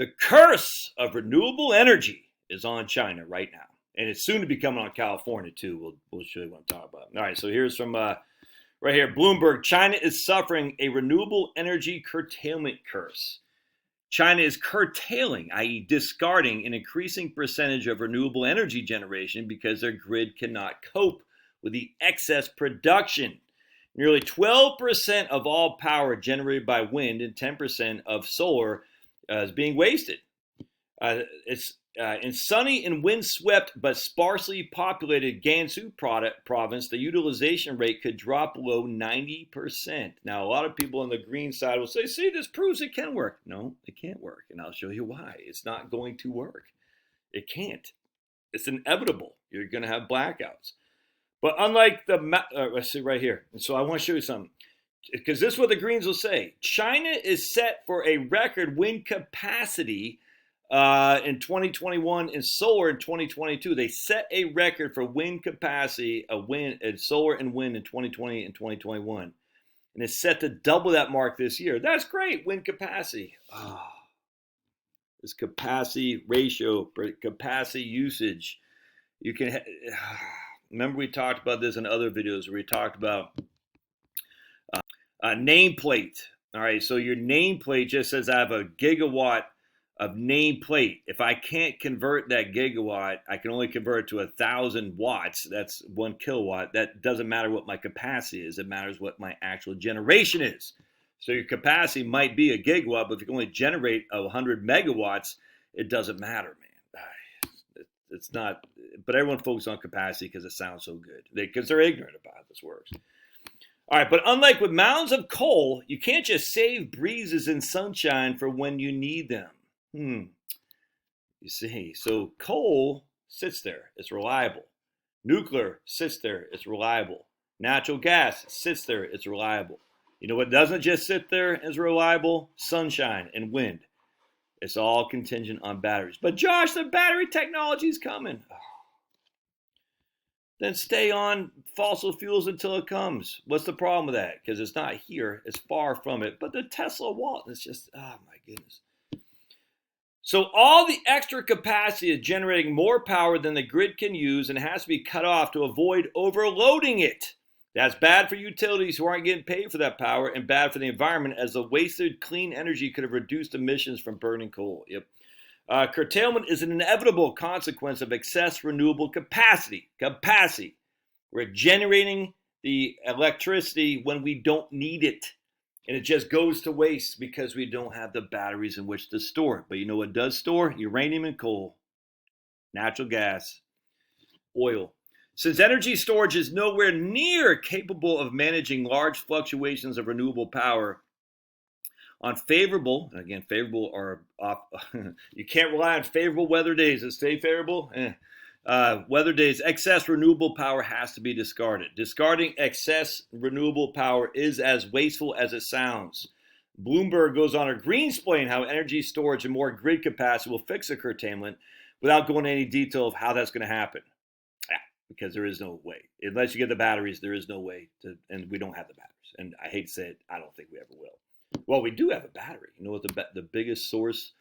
The curse of renewable energy is on China right now, and it's soon to be coming on California too. We'll show you what I'm talking about. All right, so here's from right here, Bloomberg. China is suffering a renewable energy curtailment curse. China is curtailing, i.e. discarding, an increasing percentage of renewable energy generation because their grid cannot cope with the excess production. Nearly 12% of all power generated by wind and 10% of solar is being wasted. It's in sunny and windswept but sparsely populated Gansu province, the utilization rate could drop below 90%. Now, a lot of people on the green side will say, see, this proves it can work. No, it can't work, and I'll show you why. It's not going to work. It can't. It's inevitable. You're going to have blackouts. But unlike let's see right here. And so I want to show you something, because this is what the Greens will say. China is set for a record wind capacity in 2021 and solar in 2022. They set a record for wind capacity of wind and solar and wind in 2020 and 2021. And it's set to double that mark this year. That's great, wind capacity. This capacity ratio, capacity usage. You can remember we talked about this in other videos where we talked about nameplate. All right, so your nameplate just says I have a gigawatt of nameplate. If I can't convert that gigawatt, I can only convert it to 1,000 watts. That's 1 kilowatt. That doesn't matter what my capacity is. It matters what my actual generation is. So your capacity might be a gigawatt, but if you can only generate 100 megawatts, it doesn't matter, man. It's not. But everyone focuses on capacity because it sounds so good. Because they're ignorant about how this works. All right, but unlike with mounds of coal, you can't just save breezes and sunshine for when you need them. You see, so coal sits there, it's reliable. Nuclear sits there, it's reliable. Natural gas sits there, it's reliable. You know what doesn't just sit there and is reliable? Sunshine and wind. It's all contingent on batteries. But Josh, the battery technology is coming. Then stay on fossil fuels until it comes. What's the problem with that? Because it's not here, it's far from it. But the Tesla wallet is just, oh my goodness. So all the extra capacity is generating more power than the grid can use and has to be cut off to avoid overloading it. That's bad for utilities who aren't getting paid for that power, and bad for the environment, as the wasted clean energy could have reduced emissions from burning coal. Curtailment is an inevitable consequence of excess renewable capacity. We're generating the electricity when we don't need it. And it just goes to waste because we don't have the batteries in which to store it. But you know what does store? Uranium and coal, natural gas, oil. Since energy storage is nowhere near capable of managing large fluctuations of renewable power on favorable, and again, favorable are off, you can't rely on favorable weather days to stay favorable. Weather days, excess renewable power has to be discarded. Discarding excess renewable power is as wasteful as it sounds. Bloomberg goes on to explain how energy storage and more grid capacity will fix the curtailment without going into any detail of how that's going to happen. Because there is no way. Unless you get the batteries, there is no way to, and we don't have the batteries. And I hate to say it, I don't think we ever will. Well, we do have a battery. You know what the biggest source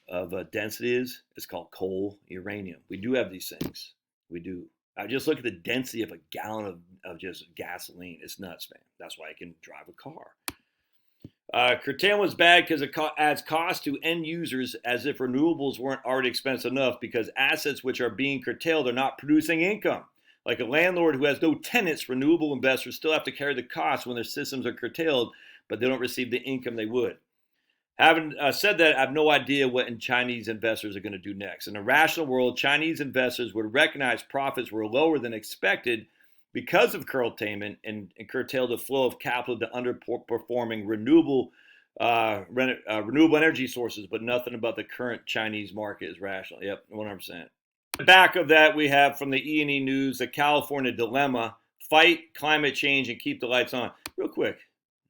of density is? It's called coal, uranium. We do have these things. We do. I just look at the density of a gallon of just gasoline. It's nuts, man. That's why I can drive a car. Curtailment is bad because it adds cost to end users, as if renewables weren't already expensive enough, because assets which are being curtailed are not producing income. Like a landlord who has no tenants, renewable investors still have to carry the cost when their systems are curtailed, but they don't receive the income they would. Having said that, I have no idea what Chinese investors are going to do next. In a rational world, Chinese investors would recognize profits were lower than expected because of curtailment and curtail the flow of capital to underperforming renewable energy sources, but nothing about the current Chinese market is rational. Yep, 100%. The back of that, we have from the E&E News, the California dilemma: fight climate change and keep the lights on. Real quick,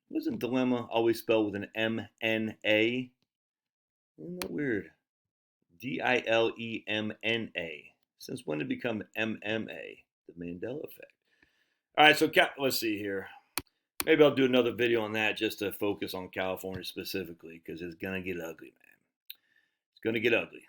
wasn't dilemma always spelled with an M-N-A? Isn't that weird? D-I-L-E-M-N-A. Since when did it become M-M-A? The Mandela effect. All right, so let's see here. Maybe I'll do another video on that just to focus on California specifically, because it's going to get ugly, man. going to get ugly.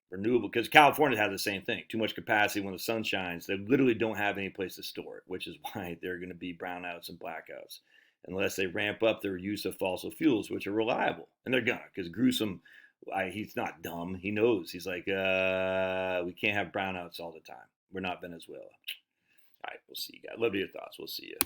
Renewable, because California has the same thing. Too much capacity when the sun shines. They literally don't have any place to store it, which is why they're going to be brownouts and blackouts unless they ramp up their use of fossil fuels, which are reliable. And they're going to, because Gruesome, he's not dumb. He knows. He's like, we can't have brownouts all the time. We're not Venezuela. All right, we'll see you guys. Love your thoughts. We'll see you.